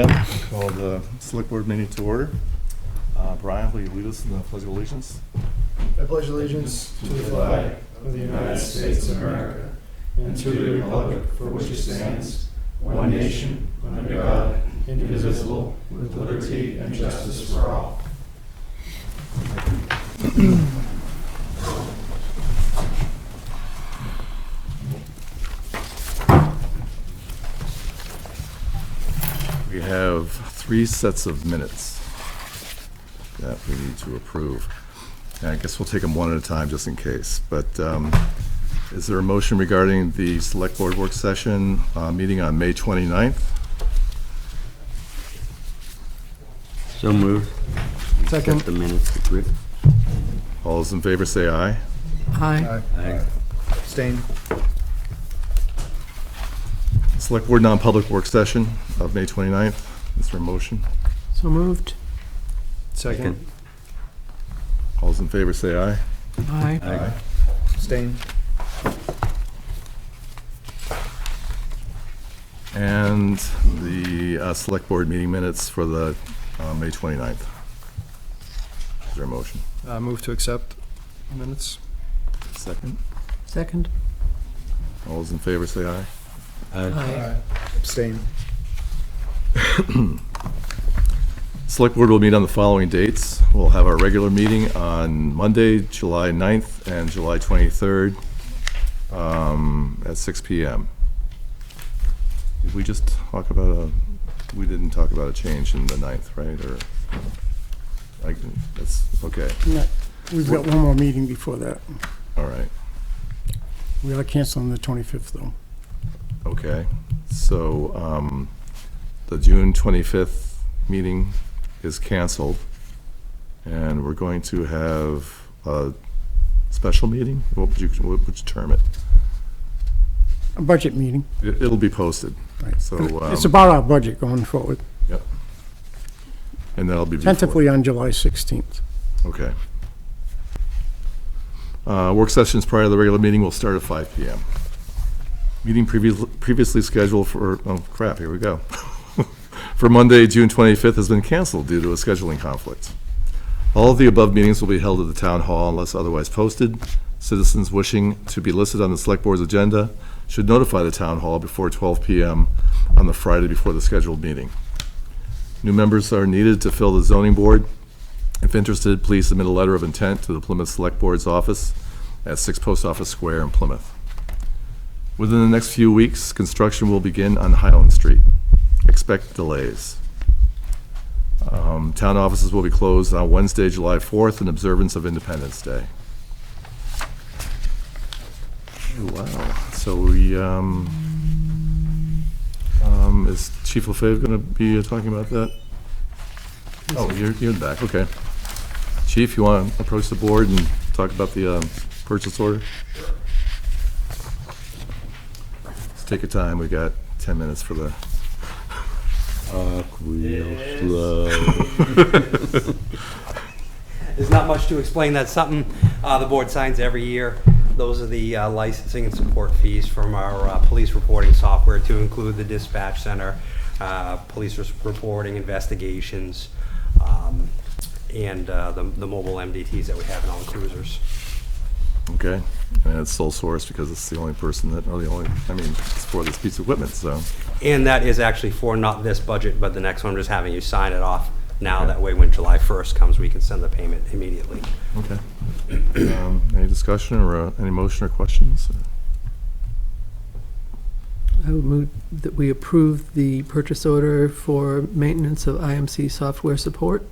Call the select board meeting to order. Brian, will you lead us in the Pledge of Allegiance? I pledge allegiance to the flag of the United States of America and to the republic for which it stands, one nation, under God, indivisible, with liberty and justice for all. We have 3 sets of minutes that we need to approve. And I guess we'll take them one at a time just in case. But is there a motion regarding the select board work session meeting on May 29th? So moved. Second. Accept the minutes, agree. All those in favor say aye. Aye. Aye. Abstain. Select board non-public work session of May 29th. Is there a motion? So moved. Second. All those in favor say aye. Aye. Aye. Abstain. And the select board meeting minutes for the May 29th. Is there a motion? Move to accept minutes. Second. Second. All those in favor say aye. Aye. Abstain. Select board will meet on the following dates. We'll have our regular meeting on Monday, July 9th and July 23rd at 6 p.m. Did we just talk about we didn't talk about a change in the 9th, right? Or, that's, okay, We've got one more meeting before that. all right, We are canceling the 25th, though. okay. So, the June 25th meeting is canceled, and we're going to have a special meeting? What would you term it? A budget meeting. It'll be posted, Right. so. It's about our budget going forward, Yep. And that'll be before. tentatively on July 16th. Okay. Work sessions prior to the regular meeting will start at 5 p.m. Meeting previously scheduled for, oh crap, here we go. For Monday, June 25th has been canceled due to a scheduling conflict. All of the above meetings will be held at the town hall unless otherwise posted. Citizens wishing to be listed on the select board's agenda should notify the town hall before 12 p.m. on the Friday before the scheduled meeting. New members are needed to fill the zoning board. If interested, please submit a letter of intent to the Plymouth Selectboard's office at 6 Post Office Square in Plymouth. Within the next few weeks, construction will begin on Highland Street. Expect delays. Town offices will be closed on Wednesday, July 4th in observance of Independence Day. Oh, wow. So we, is Chief LaFave going to be talking about that? Oh, you're in the back, okay. Chief, you want to approach the board and talk about the purchase order? Let's take your time. We got 10 minutes for the. Real slow. There's not much to explain. That's something the board signs every year. Those are the licensing and support fees from our police reporting software, to include the dispatch center, police reporting, investigations, and the mobile MDTs that we have in all the cruisers. Okay, and it's sole source because it's the only person that, or the only, I mean, it's for this piece of equipment, so. And that is actually for not this budget, but the next one. I'm just having you sign it off now. Okay. That way, when July 1st comes, we can send the payment immediately. Okay. Any discussion or any motion or questions? I would move that we approve the purchase order for maintenance of IMC software support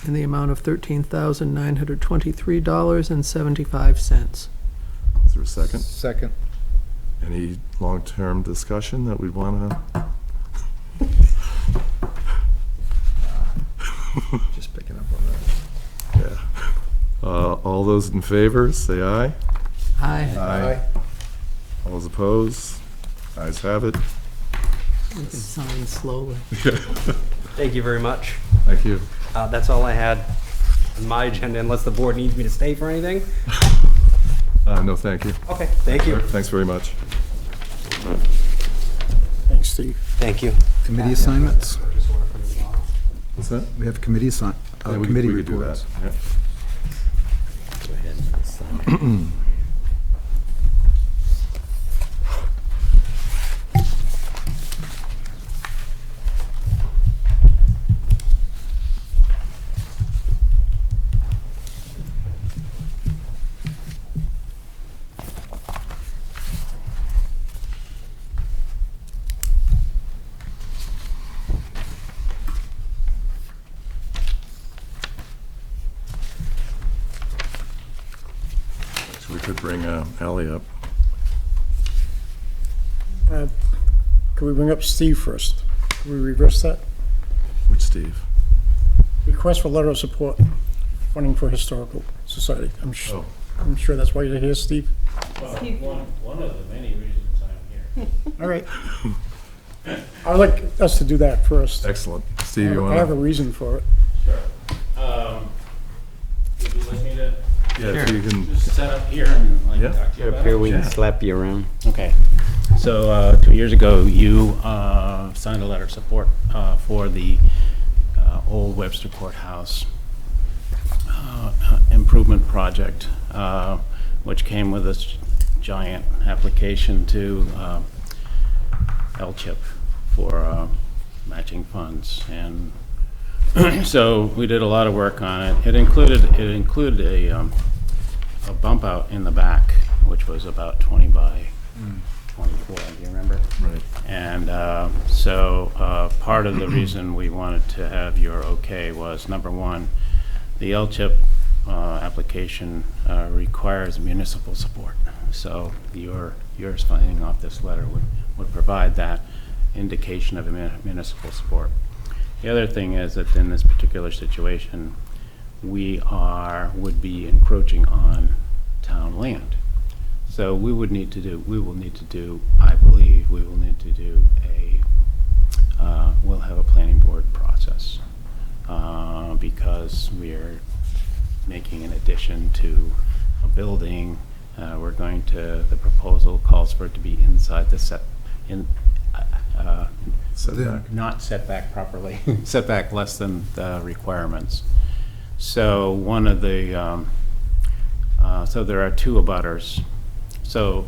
in the amount of $13,923.75. Is there a second? Second. Any long-term discussion that we'd want to? Just picking up on that. Yeah. All those in favor, say aye. Aye. All those opposed? Ayes have it. We can sign slowly. Thank you very much. Thank you. That's all I had on my agenda, unless the board needs me to stay for anything. No, thank you. Okay, thank you. Thanks very much. Thanks, Steve. Thank you. Committee assignments? What's that? We have committee Yeah, committee we could do reports. that. Yeah. Go ahead and sign. So we could bring Ally up. Can we bring up Steve first? Can we reverse that? Which Steve? Request for letter of support, funding for historical society. Oh, I'm sure that's why you're here, Steve. Well, one of the many reasons I'm here. All right. I'd like us to do that first. excellent. Steve, you I have a want reason for it. Sure. Would you like me to to? Yeah, if you can, just set up here and like Yeah. talk to you Up about here, it? we can slap you around. Okay. So 2 years ago, you signed a letter of support for the old Webster Courthouse improvement project, which came with this giant application to LCHIP for matching funds. And so we did a lot of work on it. It included a bump out in the back, which was about 20 by 24, do you remember? right. And so part of the reason we wanted to have your okay was, number one, the LCHIP application requires municipal support. So your signing off this letter would provide that indication of municipal support. The other thing is that in this particular situation, we would be encroaching on town land. So we will need to do, I believe, we'll have a planning board process because we're making an addition to a building. The proposal calls for it to be inside the Setback. not setback properly, setback less than the requirements. So one of the, so there are two abutters. So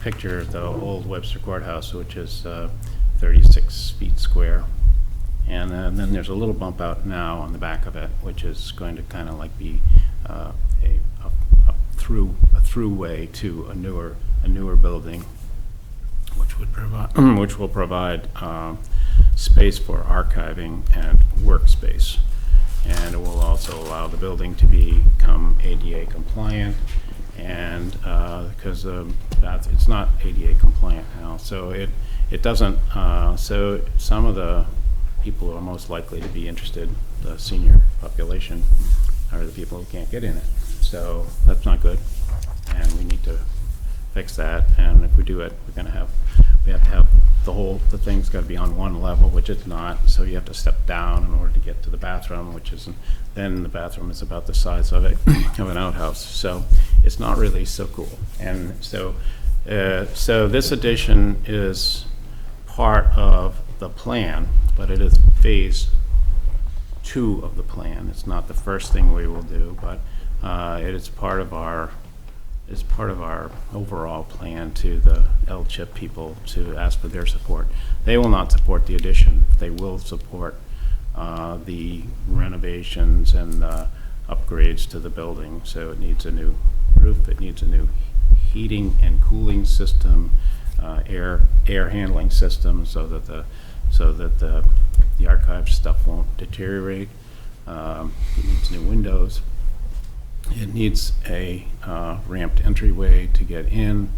picture the old Webster Courthouse, which is 36 feet square. And then there's a little bump out now on the back of it, which is going to kind of like be a throughway to a newer building, which will provide space for archiving and workspace. And it will also allow the building to become ADA compliant, and because it's not ADA compliant now, so it doesn't. So some of the people who are most likely to be interested, the senior population, are the people who can't get in it. So that's not good, and we need to fix that. And if we do it, we have to have the thing's got to be on one level, which it's not. So you have to step down in order to get to the bathroom, which isn't. Then the bathroom is about the size of an outhouse. So it's not really so cool. And so this addition is part of the plan, but it is phase 2 of the plan. It's not the first thing we will do, but it is part of our overall plan to the LCHIP people to ask for their support. They will not support the addition. They will support the renovations and upgrades to the building. So it needs a new roof, it needs a new heating and cooling system, air handling system, so that the archive stuff won't deteriorate. It needs new windows. It needs a ramped entryway to get in.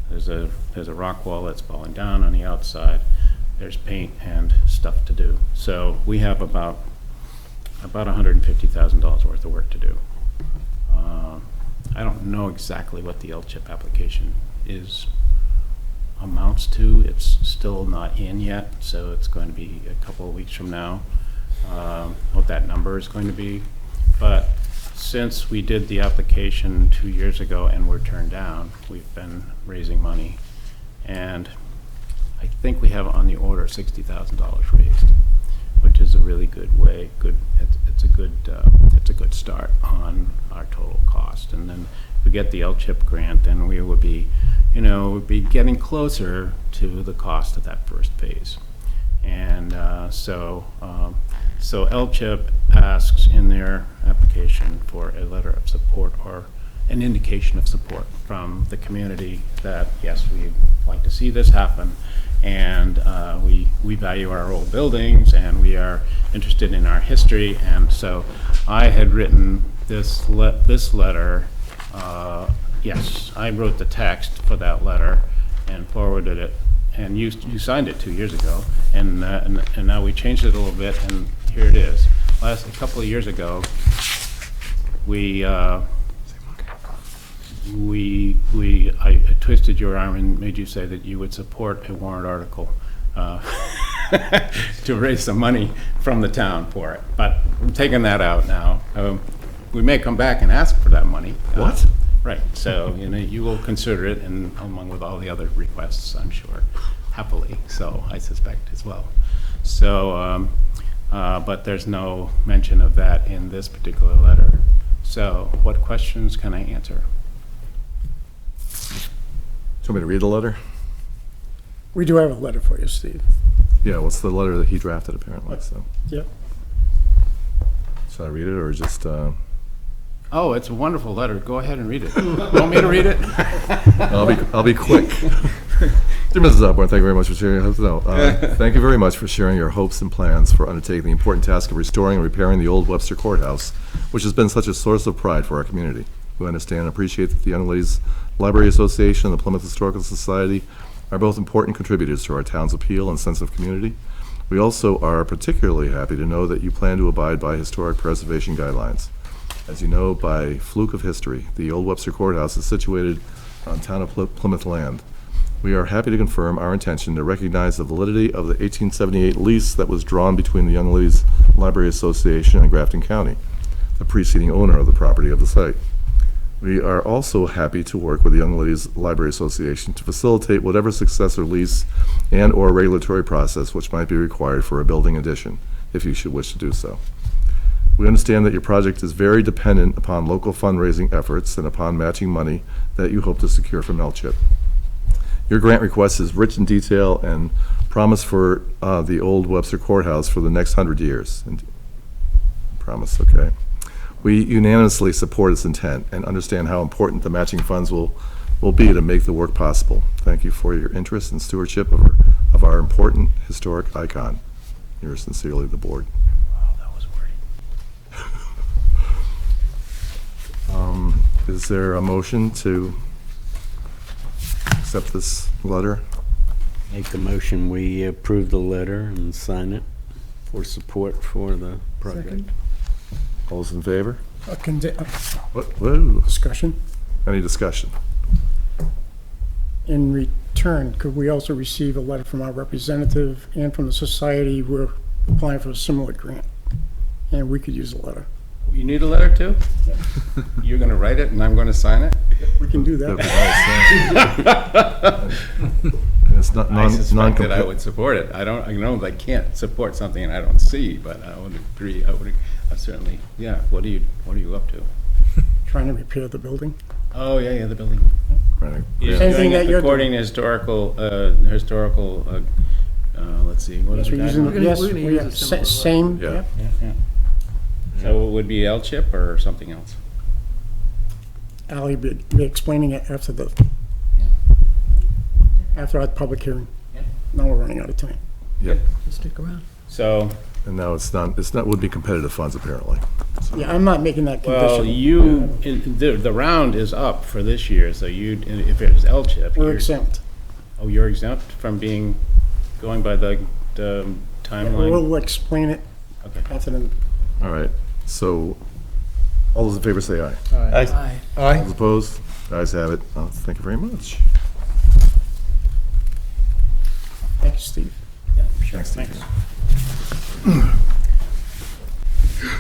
There's a rock wall that's falling down on the outside. There's paint and stuff to do. So we have about $150,000 worth of work to do. I don't know exactly what the LCHIP application amounts to. It's still not in yet, so it's going to be a couple of weeks from now what that number is going to be. But since we did the application 2 years ago and were turned down, we've been raising money, and I think we have on the order of $60,000 raised. which is a really good way, it's a good start on our total cost. And then if we get the LCHIP grant, then we would be, would be getting closer to the cost of that first phase. And so LCHIP asks in their application for a letter of support or an indication of support from the community that, yes, we'd like to see this happen, and we value our old buildings, and we are interested in our history. And so I had written this letter. Yes, I wrote the text for that letter and forwarded it, and you signed it 2 years ago, and now we changed it a little bit, and here it is. A couple of years ago, I twisted your arm and made you say that you would support a warrant article to raise some money from the town for it. But I'm taking that out now. We may come back and ask for that money. What? Right. So you will consider it, and along with all the other requests, I'm sure, happily. So I suspect as well. So, but there's no mention of that in this particular letter. So, what questions can I answer? Do you want me to read the letter? We do have a letter for you, Steve. Yeah, what's the letter that he drafted apparently, so. Yep. Should I read it or just, Oh, it's a wonderful letter. Go ahead and read it. You want me to read it? I'll be quick. Dear Mrs. Osborne, thank you very much for sharing. Thank you very much for sharing your hopes and plans for undertaking the important task of restoring and repairing the old Webster Courthouse, which has been such a source of pride for our community. We understand and appreciate that the Young Ladies Library Association and the Plymouth Historical Society are both important contributors to our town's appeal and sense of community. We also are particularly happy to know that you plan to abide by historic preservation guidelines. As you know, by fluke of history, the old Webster Courthouse is situated on town of Plymouth land. We are happy to confirm our intention to recognize the validity of the 1878 lease that was drawn between the Young Ladies Library Association and Grafton County, the preceding owner of the property of the site. We are also happy to work with the Young Ladies Library Association to facilitate whatever successor lease and/or regulatory process which might be required for a building addition, if you should wish to do so. We understand that your project is very dependent upon local fundraising efforts and upon matching money that you hope to secure from LCHIP. Your grant request is rich in detail and promise for the old Webster Courthouse for the next 100 years. And promise, okay. We unanimously support its intent and understand how important the matching funds will be to make the work possible. Thank you for your interest and stewardship of our important historic icon. Yours sincerely, the board. Wow, that was wordy. Is there a motion to accept this letter? Make a motion, we approve the letter and sign it for support for the project. Second. All those in favor? Whoa. Discussion. Any discussion? In return, could we also receive a letter from our representative and from the society? We're applying for a similar grant, and we could use a letter. You need a letter too? You're going to write it and I'm going to sign it? We can do That'd be that. nice, yeah. It's not I suspect that I non-competitive. would support it. I know I can't support something I don't see, but I would agree. I certainly, yeah. What are you up to? Trying to repair the building. Oh, yeah, the building. Right. He's Same doing thing that it you're according to historical, let's see, what is Yes, it? we're using, We're gonna- yes, we're gonna we use have a similar same, Yeah. yeah. Yeah. So it would be LCHIP or something else? Ally be explaining it after after our public hearing. Yeah. Now we're running out of time. Yep. Just stick around. So, And now would be competitive funds apparently. Yeah, I'm not making that well, conditional. the round is up for this year, so if it was LCHIP. We're you're- exempt. Oh, you're exempt from going by the timeline? We'll explain it Okay. after the, All right, so all those in favor say aye. Aye. All those opposed? Ayes have it. Thank you very much. thank you, Steve. Yeah, sure. Thanks, Steve. Thanks.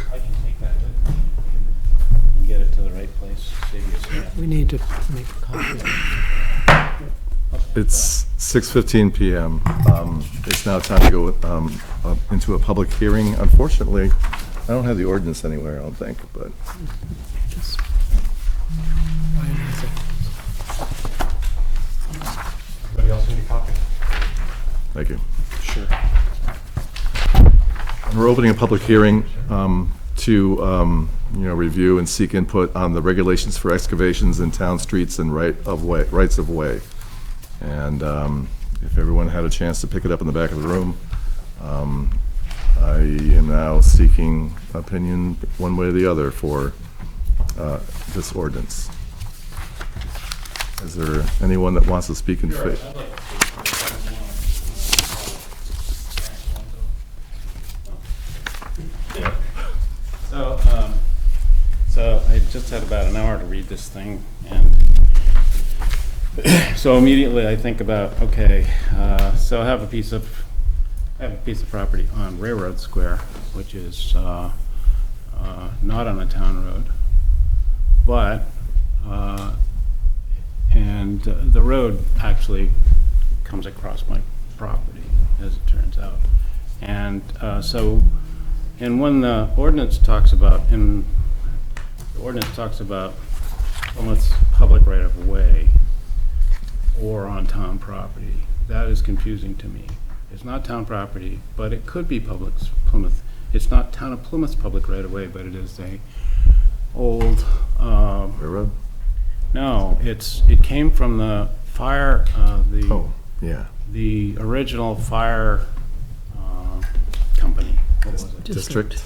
I can take that with me and get it to the right place, save you a step. We need to make a copy. It's 6:15 PM. It's now time to go into a public hearing. Unfortunately, I don't have the ordinance anywhere, I don't think, but Anybody else need a copy? thank you. Sure. We're opening a public hearing to, review and seek input on the regulations for excavations in town streets and rights of way. And if everyone had a chance to pick it up in the back of the room, I am now seeking opinion one way or the other for this ordinance. Is there anyone that wants to speak in favor? So I just had about an hour to read this thing, and so immediately I think about, okay, so I have a piece of property on Railroad Square, which is not on a town road, but and the road actually comes across my property, as it turns out, and and when the ordinance talks about Plymouth's public right of way or on town property, that is confusing to me. It's not town property, but it could be Plymouth. It's not town of Plymouth's public right of way, but it is a old, Railroad? no, it came from the fire, Oh, yeah. the original fire company. What was it? District?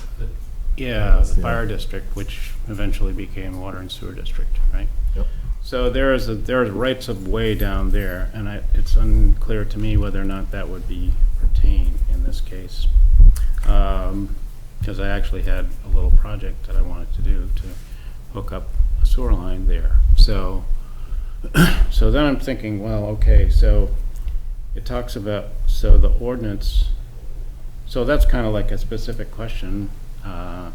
Yeah, the Yeah. fire district, which eventually became water and sewer district, right? Yep. So there's rights of way down there, and it's unclear to me whether or not that would be pertain in this case. Because I actually had a little project that I wanted to do to hook up a sewer line there. So, so then I'm thinking, well, okay, so it talks about, so the ordinance, so that's kind of like a specific question. I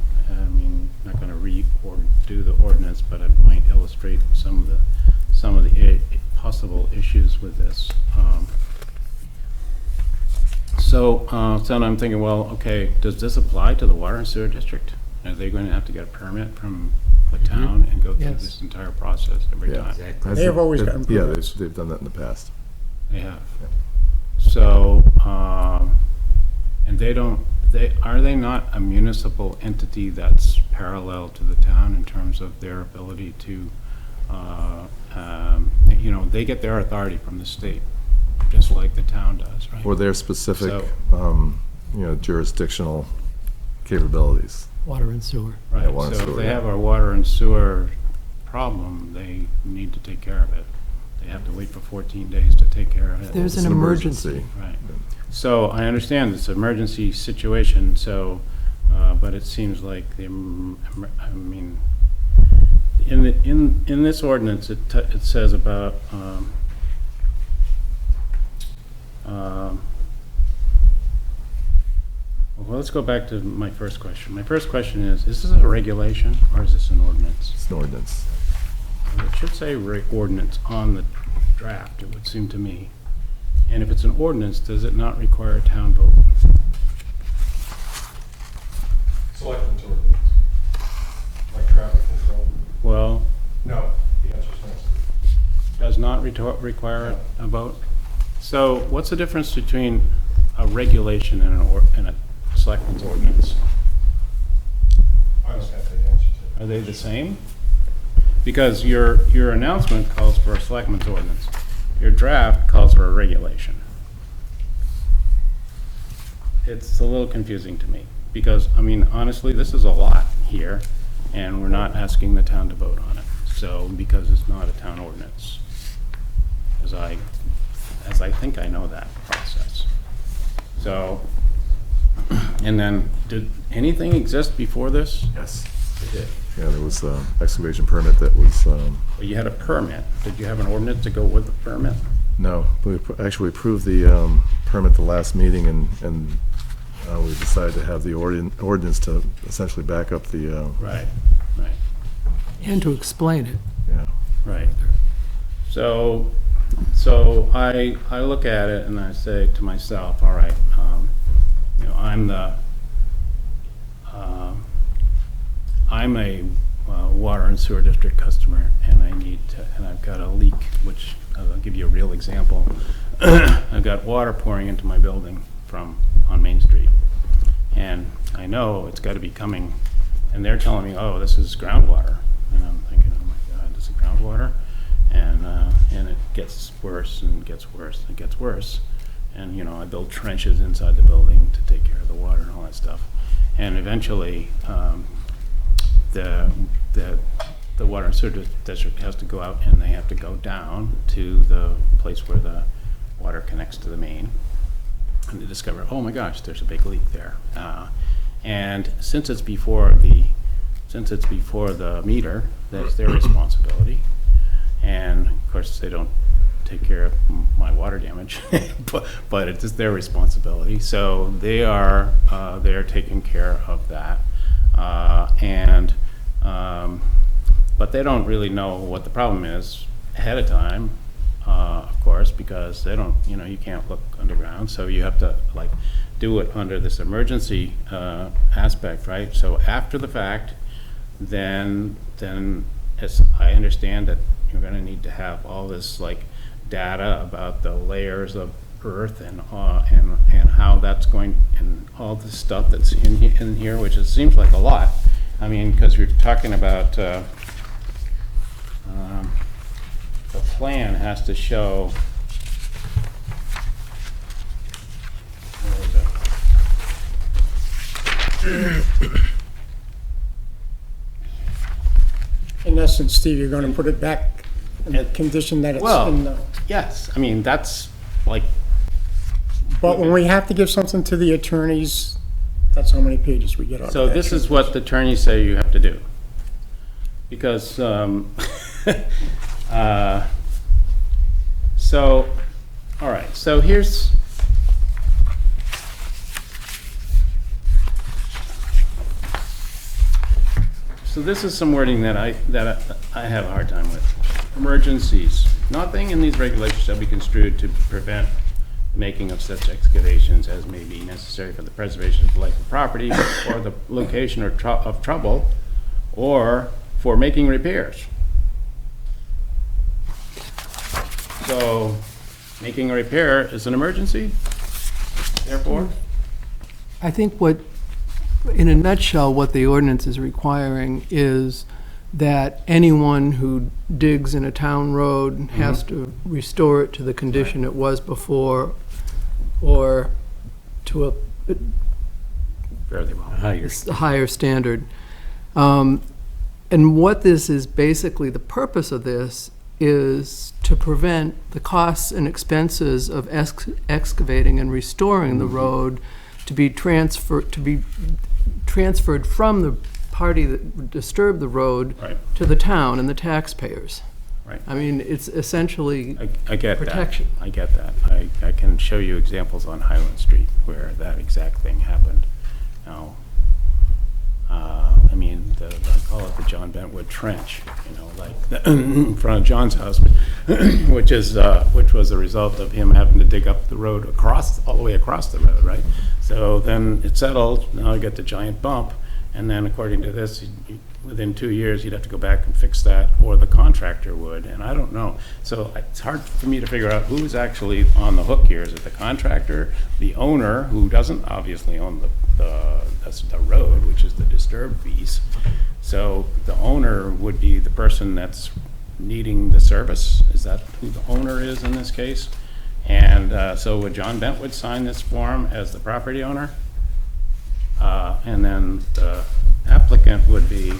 mean, I'm not going to read or do the ordinance, but I might illustrate some of the possible issues with this. So then I'm thinking, well, okay, does this apply to the water and sewer district? Are they going to have to get a permit from the town and go through Yes. this entire process every Yeah. time? Exactly. They have always gotten Yeah, permits. they've done that in the past. They have. So, and are they not a municipal entity that's parallel to the town in terms of their ability to, they get their authority from the state, just like the town does, right? Or their specific, So- jurisdictional capabilities. Water and sewer. Right, Yeah, water and so if sewer, they yeah. have a water and sewer problem, they need to take care of it. They have to wait for 14 days to take care of it. There's It's an emergency. Right. So I understand it's an emergency situation, so, but it seems like I mean, in this ordinance, it says about, well, let's go back to my first question. My first question is this a regulation or is this an ordinance? It's an ordinance. Well, it should say ordinance on the draft, it would seem to me. And if it's an ordinance, does it not require a town vote? Selectmen's ordinance, like traffic control. Well, No, the answer's no. does not require a vote? So what's the difference between a regulation and a selectmen's ordinance? I just have the answer to it. Are they the same? Because your announcement calls for a selectmen's ordinance. Your draft calls for a regulation. It's a little confusing to me, because, I mean, honestly, this is a lot here, and we're not asking the town to vote on it. So, because it's not a town ordinance, as I think I know that process. So, and then, did anything exist before this? Yes. It did. Yeah, there was an excavation permit that was, Well, you had a permit. Did you have an ordinance to go with the permit? no, we actually approved the permit the last meeting, and we decided to have the ordinance to essentially back up the, Right, right. And to explain it. yeah. Right. So, So I look at it and I say to myself, all right, I'm a water and sewer district customer, and I've got a leak, which I'll give you a real example. I've got water pouring into my building on Main Street, and I know it's got to be coming, and they're telling me, oh, this is groundwater, and I'm thinking, oh my God, this is groundwater, and it gets worse and gets worse and gets worse, and I build trenches inside the building to take care of the water and all that stuff, and eventually the water and sewer district has to go out, and they have to go down to the place where the water connects to the main, and they discover, oh my gosh, there's a big leak there. And since it's before the meter, that's their responsibility. And of course, they don't take care of my water damage, but it's their responsibility. So they're taking care of that. But they don't really know what the problem is ahead of time, of course, because they don't, you can't look underground, so you have to do it under this emergency aspect, right? So after the fact, then as I understand that you're going to need to have all this data about the layers of earth and how that's going, and all this stuff that's in here, which seems like a lot. I mean, because you're talking about the plan has to show. In essence, Steve, you're going to put it back in the condition that it's in the... Yes, I mean, that's But when we have to give something to the attorneys, that's how many pages we get out of that. So this is what the attorneys say you have to do. Because, so, all right, so here's, so this is some wording that I have a hard time with. Emergencies. Nothing in these regulations shall be construed to prevent making of such excavations as may be necessary for the preservation of the life of property or the location of trouble, or for making repairs. So making a repair is an emergency, therefore? I think in a nutshell, what the ordinance is requiring is that anyone who digs in a town road has to restore it to the condition it was before, or to a Fairly well. higher standard. And what this is, basically, the purpose of this is to prevent the costs and expenses of excavating and restoring the road to be transferred from the party that disturbed the road to the town and the taxpayers. Right. I mean, it's essentially I get protection. that. I get that. I can show you examples on Highland Street where that exact thing happened. Now, I mean, I call it the John Bentwood Trench, in front of John's house, which was a result of him having to dig up the road all the way across the road, right? So then it settled. Now I got the giant bump, and then according to this, within 2 years, he'd have to go back and fix that, or the contractor would, and I don't know. So it's hard for me to figure out who's actually on the hook here. Is it the contractor, the owner, who doesn't obviously own that's the road, which is the disturbed piece? So the owner would be the person that's needing the service. Is that who the owner is in this case? And so would John Bentwood sign this form as the property owner? And then the applicant would be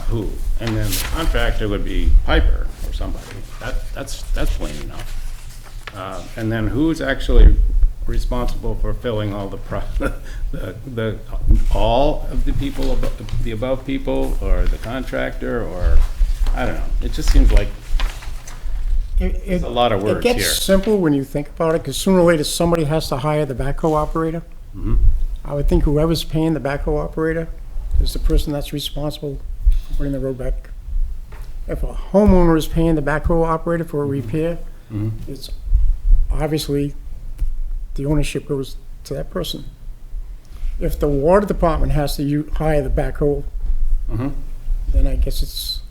who? And then the contractor would be Piper or somebody. That's plain enough. And then who's actually responsible for filling all all of the people, the above people, or the contractor, or I don't know. It just seems like it's a lot of words It gets here. simple when you think about it, because sooner or later, somebody has to hire the backhoe operator. I would think whoever's paying the backhoe operator is the person that's responsible for putting the road back if a homeowner is paying the backhoe operator for a repair, Mhm. it's obviously the ownership goes to that person. If the water department has to hire the backhoe, Mhm. then I guess it's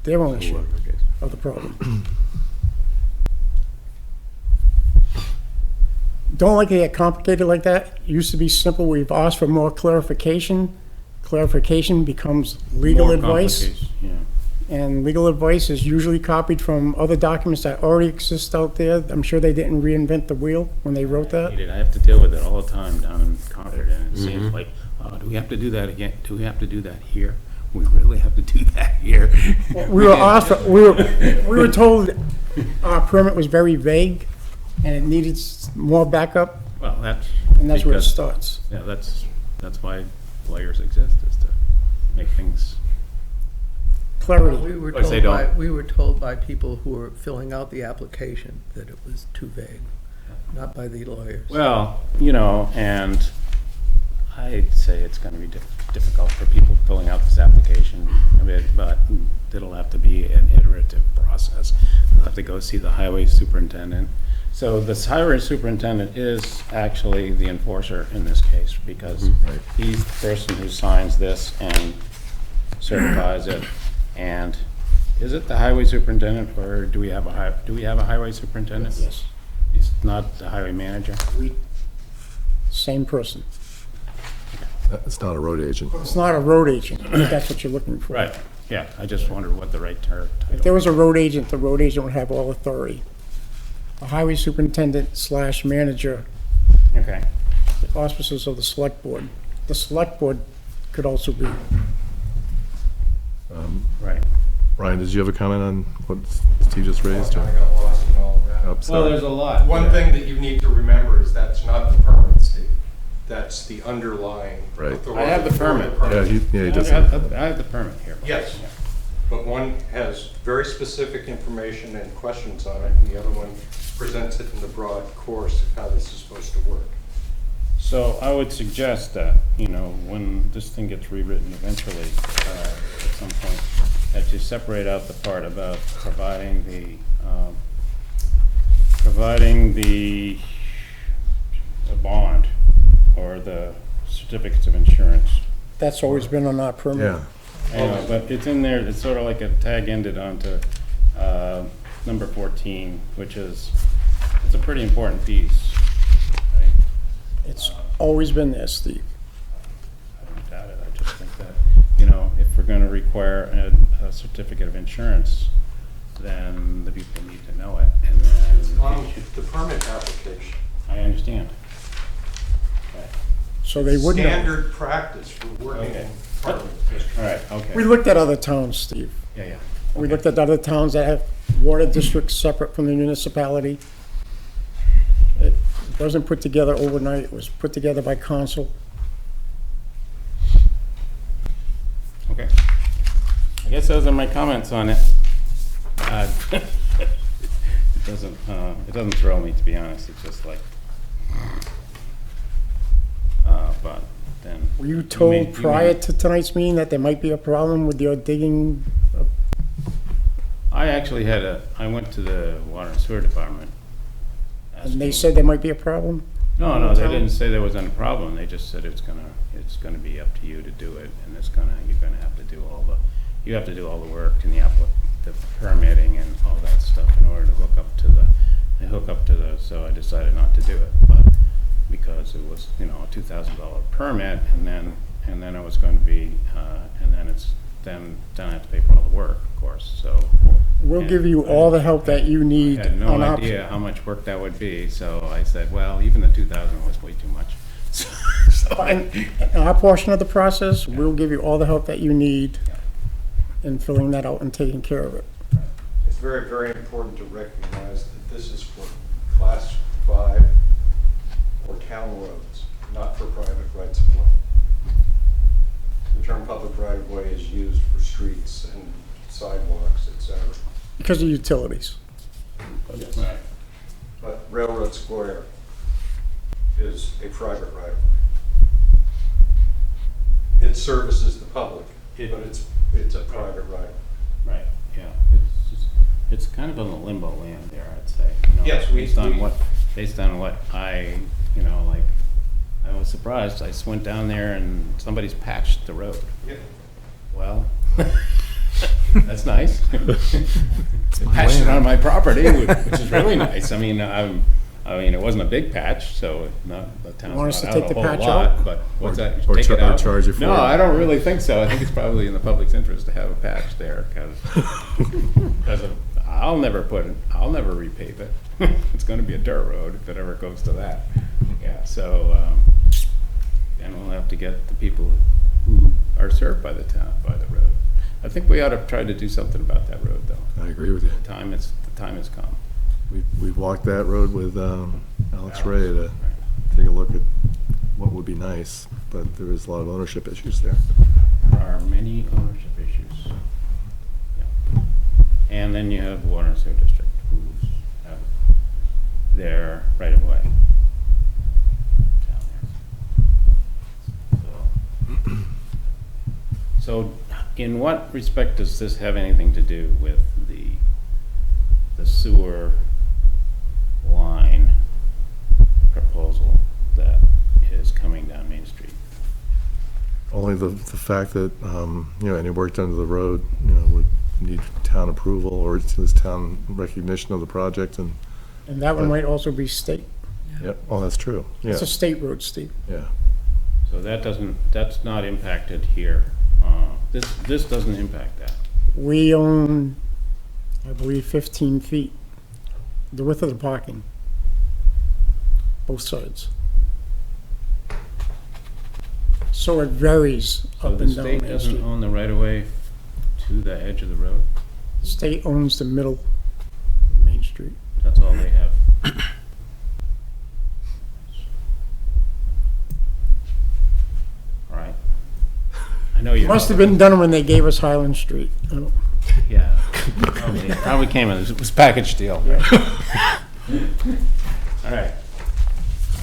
their ownership Whoever it is. of the problem. Don't like to get complicated like that. Used to be simple. We've asked for more clarification. Clarification becomes legal More advice. complications, yeah. And legal advice is usually copied from other documents that already exist out there. I'm sure they didn't reinvent the wheel when they wrote that. I have to deal with it all the time down in Concord, and it seems like, do we have to do that again? Do we have to do that here? We really have to do that here? We were asked, we were told our permit was very vague and it needed more backup, Well, that's. and that's where it because- starts. Yeah, that's why lawyers exist, is to make things, Clarity. We were told by people who were filling out the application that it was too vague, not by the lawyers. well, and I'd say it's gonna be difficult for people filling out this application a bit, but it'll have to be an iterative process. They'll have to go see the highway superintendent. So this highway superintendent is actually the enforcer in this case, because he's the person who signs this and certifies it. And is it the highway superintendent, or do we have a highway superintendent? Yes. It's not the highway manager? Same person. It's not a road agent. It's not a road agent, if that's what you're looking for. Right, yeah, I just wondered what the right title. If there was a road agent, the road agent would have all authority. A highway superintendent / manager, Okay. the auspices of the select board. The select board could also be. Right. Ryan, did you have a comment on what Steve just raised? I got lost in all of that. Oh, sorry. a lot. One thing that you need to remember is that's not the permit, Steve. That's the underlying Right. authority. I have the for permit. Yeah, he does. I have the permit here. Yes, but one has very specific information and questions on it, and the other one presents it in the broad course of how this is supposed to work. So I would suggest that, when this thing gets rewritten eventually, at some point, that you separate out the part about providing the bond or the certificates of insurance. That's always been on our permit. Yeah, I know, but it's in there, it's sort of like a tag ended onto number 14, which is, it's a pretty important piece, right? It's always been there, Steve. I don't doubt it, I just think that, if we're gonna require a certificate of insurance, then the people need to know it, and then. On the permit application, I understand. Right. So they would know. standard practice for working Okay. in permit districts. All right, okay. We looked at other towns, Steve. Yeah. We looked at other towns that have water districts separate from the municipality. It wasn't put together overnight, it was put together by council. Okay. I guess those are my comments on it. It doesn't thrill me, to be honest, it's just like, but then. Were you may- told prior to tonight's meeting that there might be a problem with your digging? I actually I went to the water and sewer department. And they asking- said there might be a problem? No, they didn't say there was any problem, they just said it's gonna be up to you to do it, and you're gonna have to do all the work and the permitting and all that stuff in order to hook up to so I decided not to do it, but because it was, a $2,000 permit, and then it was going to be, then I have to pay for all the work, of course, so. We'll give you all the help that you I need. had no on our- idea how much work that would be, so I said, well, even the 2,000 was way too much. So In our portion of the process, we'll give you all the help that you need in filling that out and taking care of it. It's very, very important to recognize that this is for class 5 or town roads, not for private rights of way. The term public right of way is used for streets and sidewalks, etc. Because of utilities. Right. But Railroad Square is a private right of way. It services the public, but it's a private right of way. Right, yeah, it's just, it's kind of in the limbo land there, I'd say. You know, Yes, based on what I, you know, like, I was surprised. I just went down there and somebody's patched the road. Yeah. Well, that's nice. They patched it on my property, which is really nice. I mean, it wasn't a big patch, so the town's Want us to not take out the a whole patch lot, out? but what's that? or Take it or out? charge you for No, it. I don't really think so. I think it's probably in the public's interest to have a patch there, because I'll never repave it. It's gonna be a dirt road if it ever goes to that. Yeah, so, and we'll have to get the people who are served by the town, by the road. I think we ought to try to do something about that road, though. I agree with you. The time has come. We walked that road with Alex Ray to Right. take a look at what would be nice, but there is a lot of ownership issues there. There are many ownership issues. Yeah. And then you have water and sewer district, who have their right of way down there. So in what respect does this have anything to do with the sewer line proposal that is coming down Main Street? Only the fact that, any work done to the road, would need town approval or at least town recognition of the project and, And that one might also be state. yep, oh, that's true, yeah, It's a state road, Steve. yeah. So that's not impacted here. This doesn't impact that. We own, I believe, 15 feet, the width of the parking, both sides. So it varies So up the and down state Main doesn't Street. own the right of way to the edge of the road? The state owns the middle of Main Street. That's all they have. All right. I know you. Must have been done when they gave us Highland Street. I don't- Yeah. Probably came in, it was package deal. All right.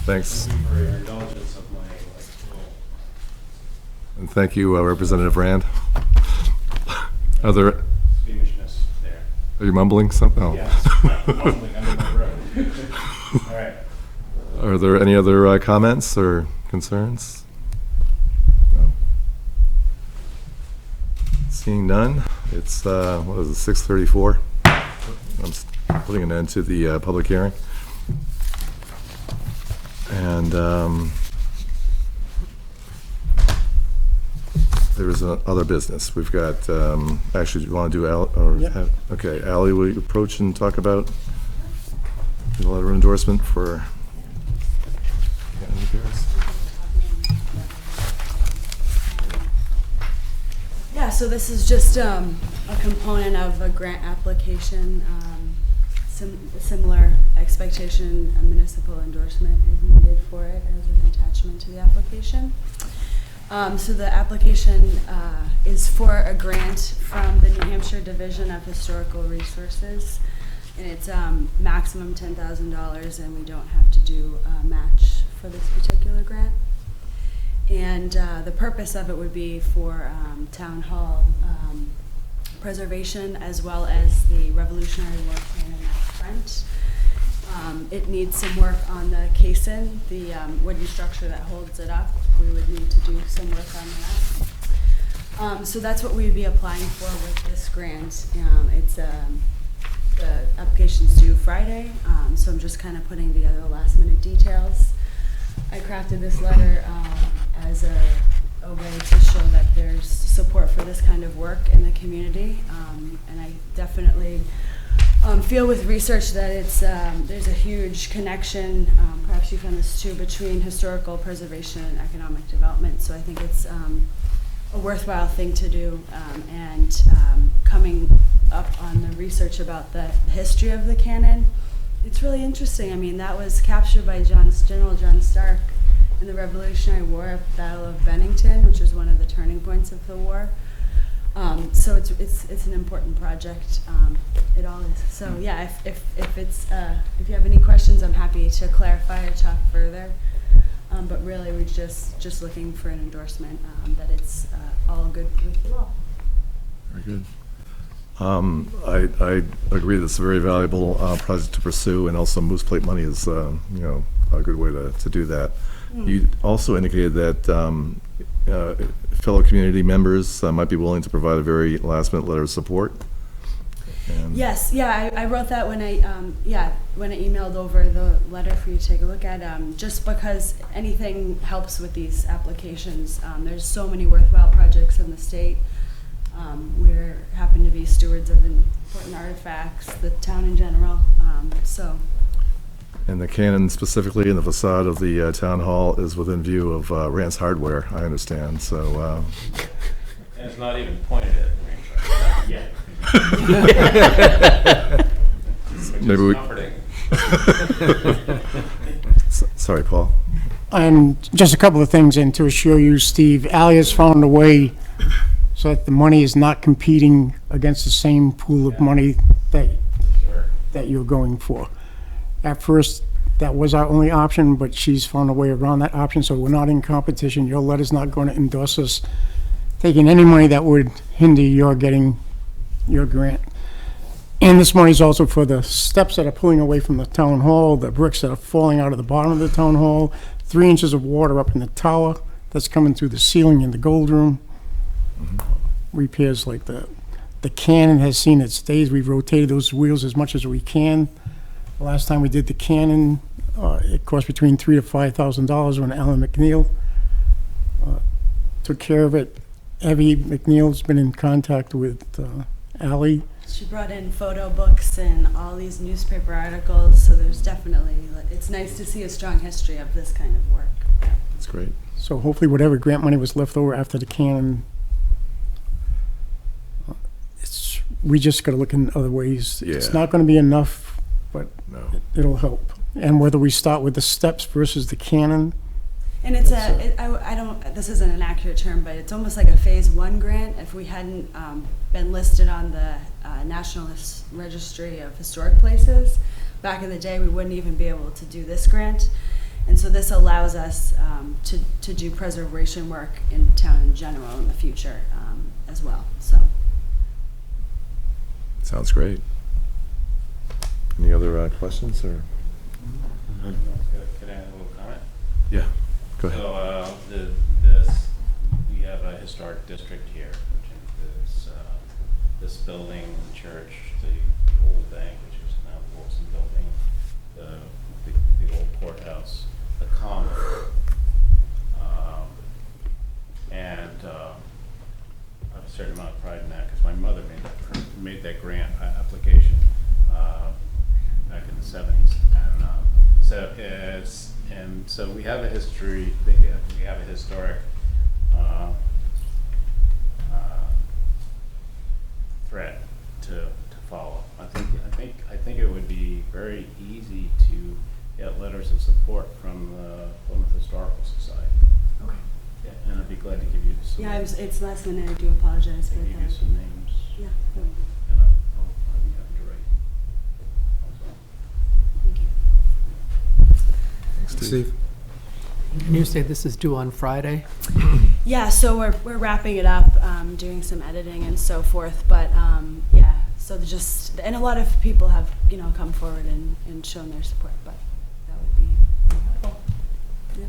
Thanks, Thank you for your indulgence of my, and thank you, Representative Rand. Are there, squeamishness there. are you mumbling something? Oh. Yeah, it's mumbling under my breath. All right. Are there any other comments or concerns? No. Seeing none, it's, what is it, 6:34? I'm putting an end to the public hearing. And there's other business. We've got, actually, do you want to do Yeah. okay, Ally, will you approach and talk about the letter of endorsement for county repairs? Yeah, so this is just a component of a grant application. Similar expectation, a municipal endorsement is needed for it as an attachment to the application. So the application is for a grant from the New Hampshire Division of Historical Resources, and it's maximum $10,000, and we don't have to do a match for this particular grant. And the purpose of it would be for town hall preservation, as well as the Revolutionary War cannon at front. It needs some work on the caisson, the wooden structure that holds it up. We would need to do some work on that. So that's what we'd be applying for with this grant. The application's due Friday, so I'm just kind of putting together the last minute details. I crafted this letter as a way to show that there's support for this kind of work in the community, and I definitely feel with research that it's there's a huge connection, perhaps you found this too, between historical preservation and economic development. So I think it's a worthwhile thing to do, and coming up on the research about the history of the cannon, it's really interesting. I mean, that was captured by General John Stark in the Revolutionary War at the Battle of Bennington, which was one of the turning points of the war. So it's an important project. It all is. So yeah, if you have any questions, I'm happy to clarify or talk further. But really, we're just looking for an endorsement that it's all good with you all. Very good. I agree that it's a very valuable project to pursue, and also Moose Plate money is, a good way to do that. You also indicated that fellow community members might be willing to provide a very last-minute letter of support. And- Yes, yeah, I wrote that when I emailed over the letter for you to take a look at, just because anything helps with these applications. There's so many worthwhile projects in the state. We're happen to be stewards of important artifacts, the town in general, so. And the cannon specifically in the facade of the town hall is within view of Rance Hardware, I understand, so. And it's not even pointed at me, yet. Maybe we. Comforting. Sorry, Paul. And just a couple of things, and to assure you, Steve, Ally has found a way so that the money is not competing against the same pool of money that you're going for. At first, that was our only option, but she's found a way around that option, so we're not in competition. Your letter's not going to endorse us taking any money that would hinder your getting your grant. And this money is also for the steps that are pulling away from the town hall, the bricks that are falling out of the bottom of the town hall, 3 inches of water up in the tower that's coming through the ceiling in the gold room. Repairs like that. The cannon has seen its days. We've rotated those wheels as much as we can. The last time we did the cannon, it cost between $3,000 to $5,000 when Alan McNeil took care of it. Evie McNeil's been in contact with Ally. She brought in photo books and all these newspaper articles, so there's definitely, it's nice to see a strong history of this kind of work. That's great. So hopefully whatever grant money was left over after the cannon, we just got to look in other ways. It's Yeah. not going to be enough, but No. it'll help. And whether we start with the steps versus the cannon, And it's I don't, this isn't an accurate term, but it's almost like a phase 1 grant. If we hadn't been listed on the National Registry of Historic Places, back in the day, we wouldn't even be able to do this grant. And so this allows us to do preservation work in town in general in the future as well, so. Sounds great. Any other questions, or? Can I have a little comment? Yeah, go ahead. So, we have a historic district here, which includes this building, the church, the old bank, which is now the Wilson Building, the old courthouse, the common. And I have a certain amount of pride in that, because my mother made that grant application back in the 70s. And so we have a history, we have a historic thread to follow. I think it would be very easy to get letters of support from the Plymouth Historical Society. Okay. Yeah, and I'd be glad to give you some. Yeah, it's last minute, I do apologize for Give you that. some names. Yeah, And I'll be happy to write. thank you. Thanks, Steve. And you say this is due on Friday? Yeah, so we're wrapping it up, doing some editing and so forth, but yeah, so and a lot of people have, come forward and shown their support, but that would be really helpful. Yeah.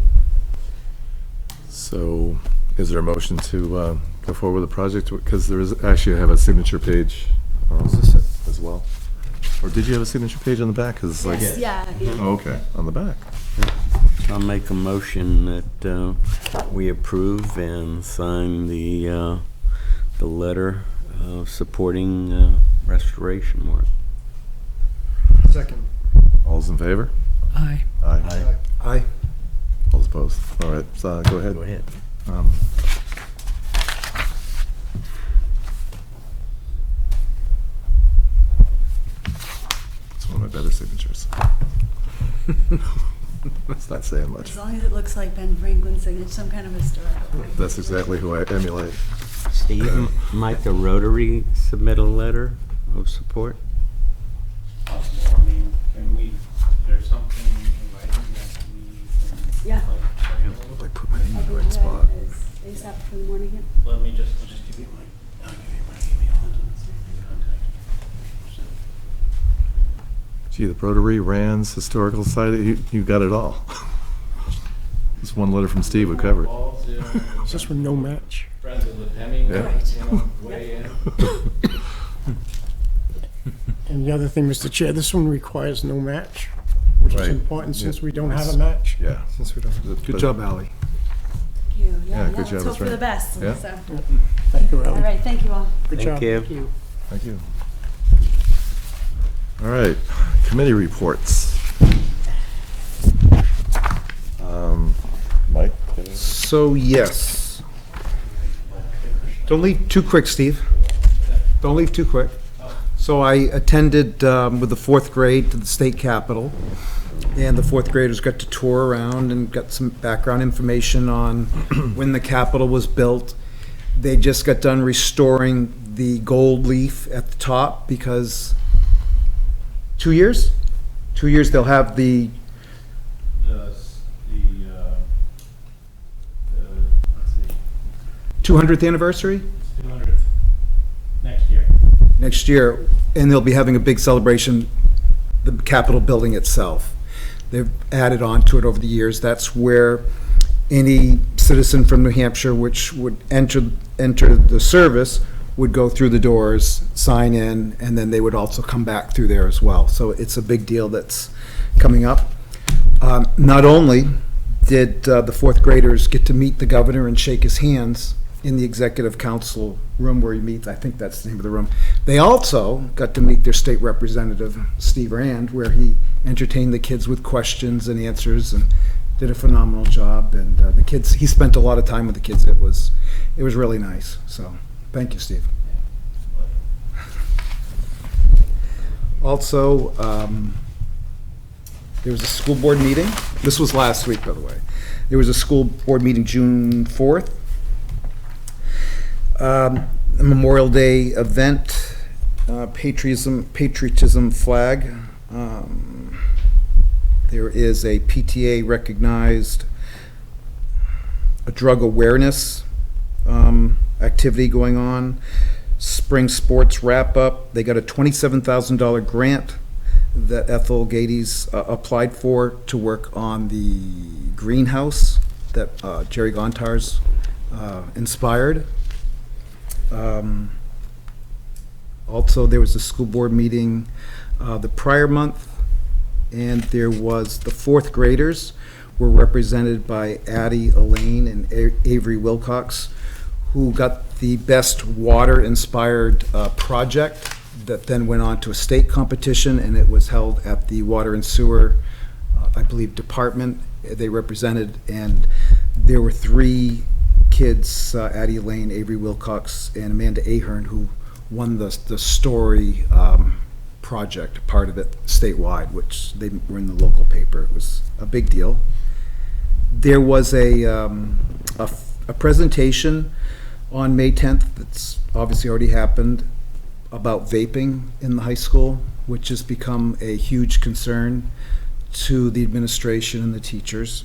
So, is there a motion to go forward with the project? Because there is, actually, I have a signature page as well. Or did you have a signature page on the back? 'Cause like, Yes, yeah. oh, okay, on the back. I'll make a motion that we approve and sign the letter supporting restoration work. Second. All's in favor? Aye. Aye. Aye. All's opposed? All right, so go ahead. Go ahead. It's one of my better signatures. That's not saying much. As long as it looks like Ben Franklin's signature, some kind of historical. That's exactly who I emulate. Steve, might the Rotary submit a letter of support? Possible. I mean, there's something in writing that we can. Yeah. I put my name I'll in do the right that spot. as ASAP for the morning. Let me just give you my, I'll give you my email and contact Gee, the Rotary, Rands, Historical Society, you got it all. Just one letter from Steve would cover it. Is this one no match? Friends of the Deming, Yeah. weigh in. And the other thing, Mr. Chair, this one requires no match, which is Right. important since Yeah. we don't have a match. Yeah. Since we don't. Good job, Ally. Thank you. Yeah, good let's job, hope that's for right. the best. Yeah. So. Thank you, All Ally. right, thank you all. Good job. Thank you. Thank you. All right, committee reports. Mike? So, yes. Don't leave too quick, Steve. Don't leave too quick. So I attended with the fourth grade to the state capitol, and the fourth graders got to tour around and got some background information on when the capitol was built. They just got done restoring the gold leaf at the top because 2 years? 2 years they'll have the 200th anniversary? 200th, next year. Next year, and they'll be having a big celebration, the Capitol building itself. They've added on to it over the years. That's where any citizen from New Hampshire which would enter the service would go through the doors, sign in, and then they would also come back through there as well. So it's a big deal that's coming up. Not only did the fourth graders get to meet the governor and shake his hands in the executive council room where he meets, I think that's the name of the room. They also got to meet their state representative, Steve Rand, where he entertained the kids with questions and answers and did a phenomenal job. And the kids, he spent a lot of time with the kids. It was really nice. So, thank you, Steve. Also, there was a school board meeting. This was last week, by the way. There was a school board meeting June 4th. A Memorial Day event, patriotism flag. There is a PTA recognized a drug awareness activity going on. Spring sports wrap up. They got a $27,000 grant that Ethel Gades applied for to work on the greenhouse that Jerry Gontar's inspired. Also, there was a school board meeting the prior month, and there was the fourth graders were represented by Addie Elaine and Avery Wilcox, who got the best water-inspired project that then went on to a state competition, and it was held at the Water and Sewer, I believe, department. They represented, and there were three kids, Addie Elaine, Avery Wilcox, and Amanda Ahern, who won the story project, part of it statewide, which they were in the local paper. It was a big deal. There was a presentation on May 10th that's obviously already happened about vaping in the high school, which has become a huge concern to the administration and the teachers.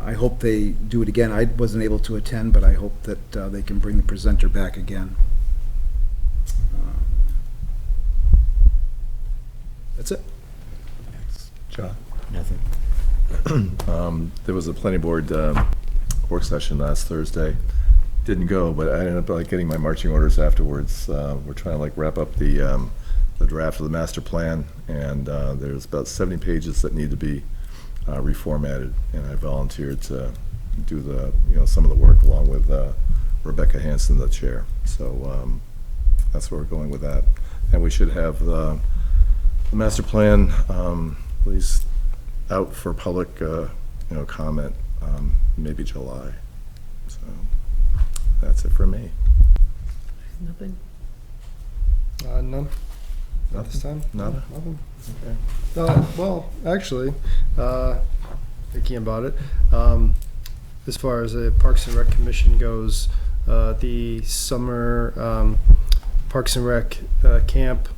I hope they do it again. I wasn't able to attend, but I hope that they can bring the presenter back again. That's it. John? Nothing. There was a planning board work session last Thursday. Didn't go, but I ended up getting my marching orders afterwards. We're trying to wrap up the draft of the master plan, and there's about 70 pages that need to be reformatted, and I volunteered to do some of the work along with Rebecca Hanson, the chair. So that's where we're going with that, and we should have the master plan at least out for public comment maybe July. So that's it for me. Nothing? None. Not this time? Nada? Nothing. Okay. Well, actually, thinking about it, as far as the Parks and Rec Commission goes, the summer Parks and Rec camp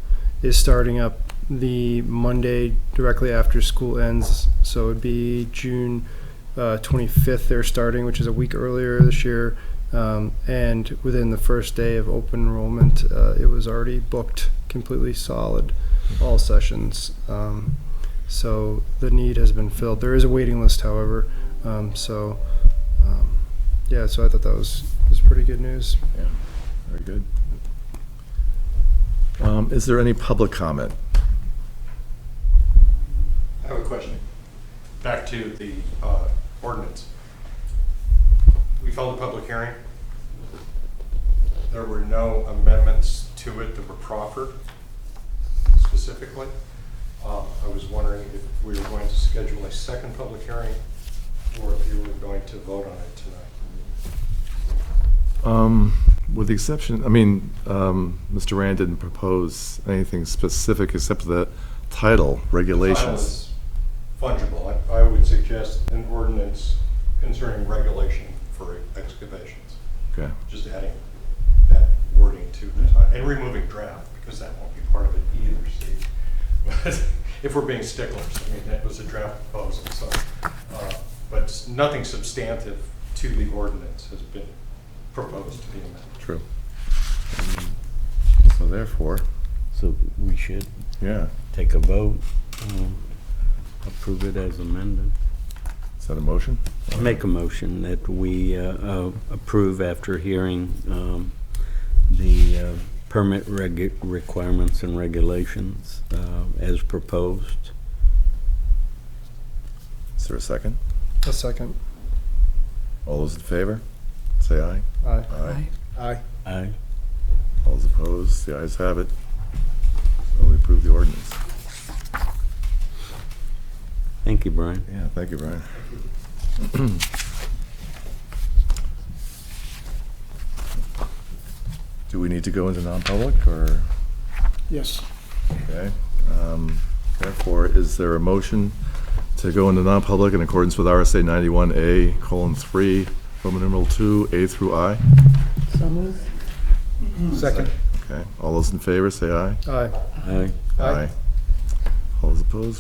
is starting up the Monday directly after school ends. So it'd be June 25th they're starting, which is a week earlier this year. And within the first day of open enrollment, it was already booked completely solid. all sessions. So the need has been filled. There is a waiting list, however. Yeah, so I thought that was pretty good news. Yeah, very good. Is there any public comment? I have a question. Back to the ordinance. We held a public hearing. There were no amendments to it that were proffered specifically. I was wondering if we were going to schedule a second public hearing or if you were going to vote on it tonight. With the exception, I mean, Mr. Rand didn't propose anything specific except the title, regulations. The title is fungible. I would suggest an ordinance concerning regulation for excavations. Okay. Just adding that wording to the title and removing draft, because that won't be part of it either, Steve. But if we're being sticklers, I mean, that was a draft proposal, so, but nothing substantive to the ordinance has been proposed to be amended. True. So therefore, So we should yeah, take a vote, approve it as amended. is that a motion? Make a motion that we approve after hearing the permit requirements and regulations as proposed. Is there a second? A second. All those in favor, say aye. Aye. Aye. Aye. Aye. All those opposed, the ayes have it. So we approve the ordinance. Thank you, Brian. Yeah, thank you, Brian. Do we need to go into non-public, or, Yes. okay? Therefore, is there a motion to go into non-public in accordance with RSA 91A:3, Roman numeral 2, A through I? Second. Okay, all those in favor, say aye. Aye. Aye. Aye. All those opposed?